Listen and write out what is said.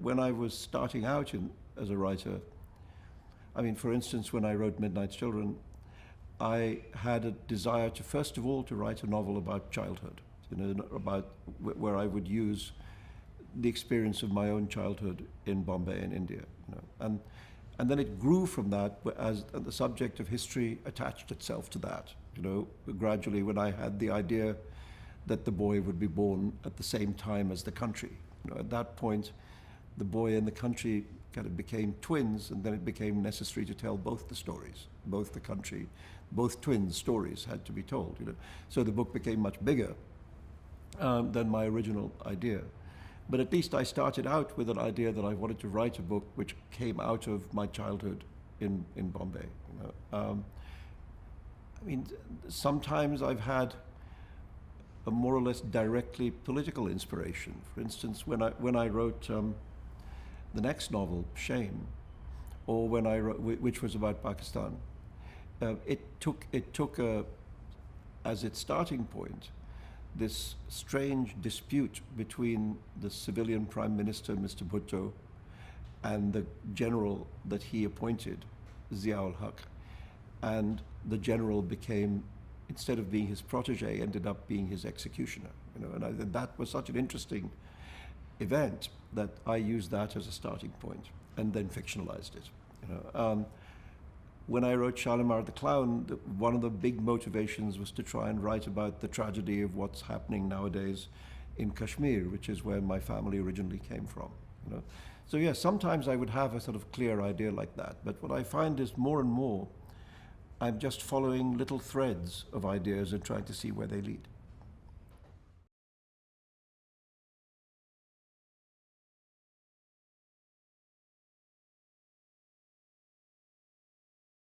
when I was starting out as a writer, I mean, for instance, when I wrote Midnight Children, I had a desire to, first of all, to write a novel about childhood, about where I would use the experience of my own childhood in Bombay in India, and then it grew from that as the subject of history attached itself to that, gradually when I had the idea that the boy would be born at the same time as the country. At that point, the boy and the country kind of became twins, and then it became necessary to tell both the stories, both the country, both twins' stories had to be told. So the book became much bigger than my original idea. But at least I started out with an idea that I wanted to write a book which came out of my childhood in Bombay. I mean, sometimes I've had a more or less directly political inspiration. For instance, when I wrote the next novel, Shame, or when I wrote, which was about Pakistan, it took as its starting point this strange dispute between the civilian Prime Minister, Mr. Bhutto, and the general that he appointed, Zia-ul-Haq. And the general became, instead of being his protege, ended up being his executioner. And that was such an interesting event that I used that as a starting point and then fictionalized it. When I wrote Shalimar the Clown, one of the big motivations was to try and write about the tragedy of what's happening nowadays in Kashmir, which is where my family originally came from. So yeah, sometimes I would have a sort of clear idea like that, but what I find is more and more I'm just following little threads of ideas and trying to see where they lead.